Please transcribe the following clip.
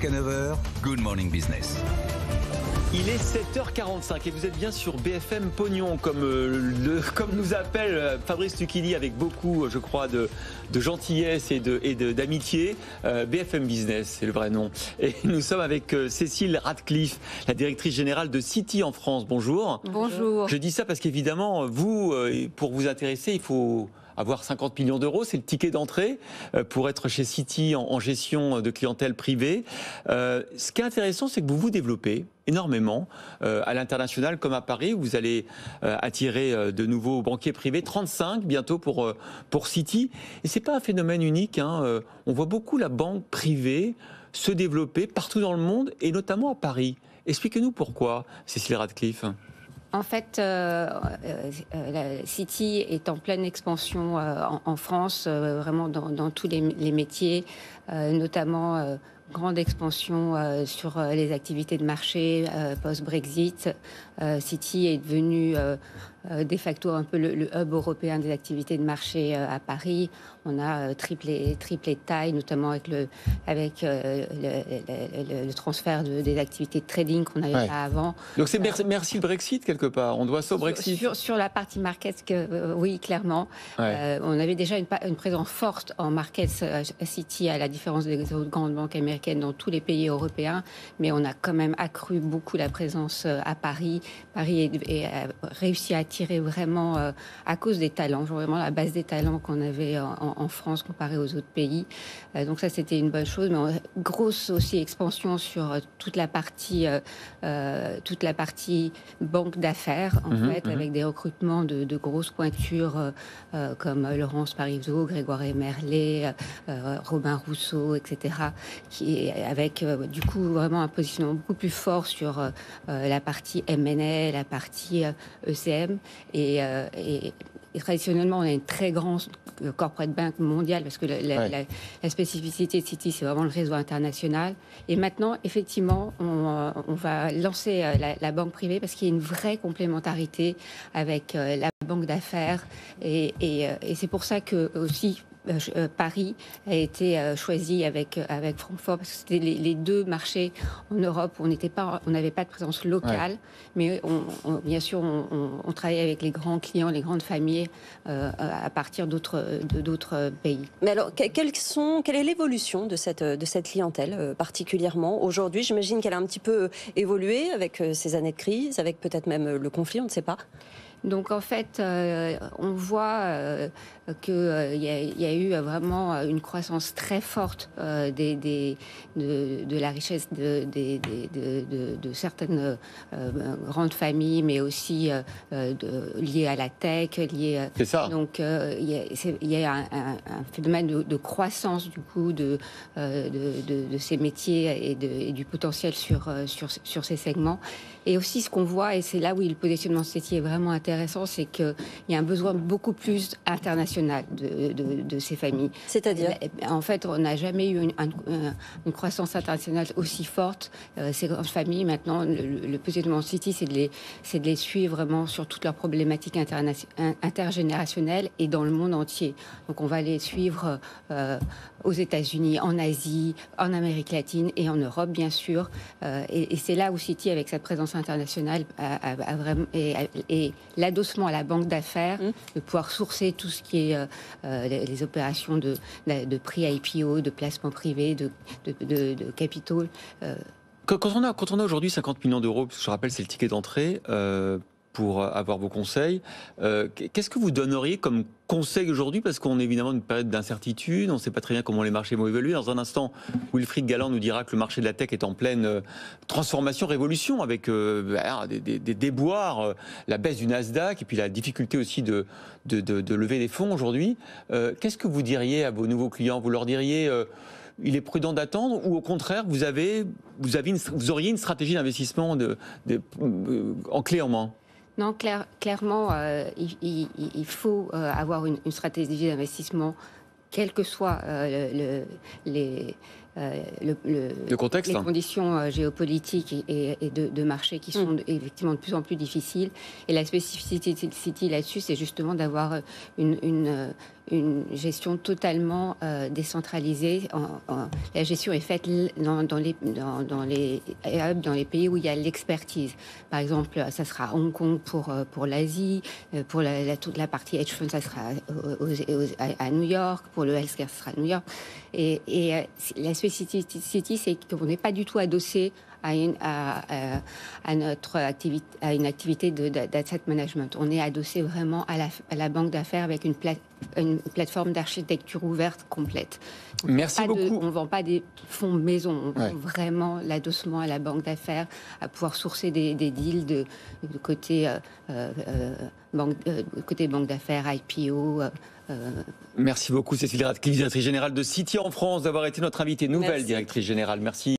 Jusqu'à 9h, Good Morning Business. Il est 7h45 et vous êtes bien sur BFM Pognon, comme nous appelle Fabrice Lucchini, avec beaucoup, je crois, de gentillesse et d'amitié. BFM Business, c'est le vrai nom. Et nous sommes avec Cécile Radcliffe, la directrice générale de City en France. Bonjour. Bonjour. Je dis ça parce qu'évidemment, vous, pour vous intéresser, il faut avoir 50 millions d'euros, c'est le ticket d'entrée pour être chez City en gestion de clientèle privée. Ce qui est intéressant, c'est que vous vous développez énormément à l'international comme à Paris. Vous allez attirer de nouveaux banquiers privés, 35 bientôt pour City. Et c'est pas un phénomène unique, hein. On voit beaucoup la banque privée se développer partout dans le monde et notamment à Paris. Expliquez-nous pourquoi, Cécile Radcliffe. En fait, City est en pleine expansion en France, vraiment dans tous les métiers, notamment grande expansion sur les activités de marché post-Brexit. City est devenu de facto un peu le hub européen des activités de marché à Paris. On a triplé de taille, notamment avec le transfert des activités de trading qu'on n'avait pas avant. Donc c'est merci le Brexit quelque part, on doit ça au Brexit. Sur la partie markets, oui, clairement. On avait déjà une présence forte en markets City, à la différence des autres grandes banques américaines dans tous les pays européens, mais on a quand même accru beaucoup la présence à Paris. Paris a réussi à attirer vraiment, à cause des talents, vraiment la base des talents qu'on avait en France comparé aux autres pays. Donc ça, c'était une bonne chose, mais grosse aussi expansion sur toute la partie banque d'affaires, en fait, avec des recrutements de grosses pointures comme Laurence Parisot, Grégoire Emerlet, Robin Rousseau, etc., avec du coup vraiment un positionnement beaucoup plus fort sur la partie M&A, la partie ECM, et traditionnellement, on a une très grande corporate bank mondiale parce que la spécificité de City, c'est vraiment le réseau international. Et maintenant, effectivement, on va lancer la banque privée parce qu'il y a une vraie complémentarité avec la banque d'affaires. Et c'est pour ça que aussi Paris a été choisi avec Francfort parce que c'était les deux marchés en Europe où on n'avait pas de présence locale, mais bien sûr on travaillait avec les grands clients, les grandes familles à partir d'autres pays. Mais alors, quelle est l'évolution de cette clientèle particulièrement aujourd'hui? J'imagine qu'elle a un petit peu évolué avec ces années de crise, avec peut-être même le conflit, on ne sait pas. Donc en fait, on voit qu'il y a eu vraiment une croissance très forte de la richesse de certaines grandes familles, mais aussi liées à la tech. C'est ça. Donc il y a un phénomène de croissance du coup de ces métiers et du potentiel sur ces segments. Et aussi ce qu'on voit, et c'est là où le positionnement de City est vraiment intéressant, c'est qu'il y a un besoin beaucoup plus international de ces familles. C'est-à-dire ? En fait, on n'a jamais eu une croissance internationale aussi forte. Ces grandes familles, maintenant, le positionnement de City, c'est de les suivre vraiment sur toutes leurs problématiques intergénérationnelles et dans le monde entier. Donc on va les suivre aux États-Unis, en Asie, en Amérique latine et en Europe, bien sûr. Et c'est là où City, avec sa présence internationale, a vraiment, et l'adossement à la banque d'affaires, de pouvoir sourcer tout ce qui est les opérations de prix IPO, de placement privé, de capitaux. Quand on a aujourd'hui 50 millions d'euros, parce que je rappelle, c'est le ticket d'entrée, pour avoir vos conseils, qu'est-ce que vous donneriez comme conseil aujourd'hui? Parce qu'on est évidemment dans une période d'incertitude, on ne sait pas très bien comment les marchés vont évoluer. Dans un instant, Wilfried Galland nous dira que le marché de la tech est en pleine transformation, révolution, avec des déboires, la baisse du Nasdaq, et puis la difficulté aussi de lever des fonds aujourd'hui. Qu'est-ce que vous diriez à vos nouveaux clients? Vous leur diriez... il est prudent d'attendre, ou au contraire, vous auriez une stratégie d'investissement en clé en main? Non, clairement, il faut avoir une stratégie d'investissement, quel que soit le contexte, les conditions géopolitiques et de marché qui sont effectivement de plus en plus difficiles. Et la spécificité de City là-dessus, c'est justement d'avoir une une gestion totalement décentralisée. La gestion est faite dans les hubs, dans les pays où il y a l'expertise. Par exemple, ça sera Hong Kong pour l'Asie, pour toute la partie hedge fund, ça sera à New York, pour le healthcare, ça sera à New York. Et la spécificité, c'est qu'on n'est pas du tout adossé à une activité d'asset management. On est adossé vraiment à la banque d'affaires avec une plateforme d'architecture ouverte complète. Merci beaucoup. On ne vend pas des fonds maison, on vend vraiment l'adossement à la banque d'affaires, à pouvoir sourcer des deals de côté banque d'affaires, IPO. Merci beaucoup Cécile Radcliffe, directrice générale de Citi en France, d'avoir été notre invitée, nouvelle Merci. directrice générale. Merci.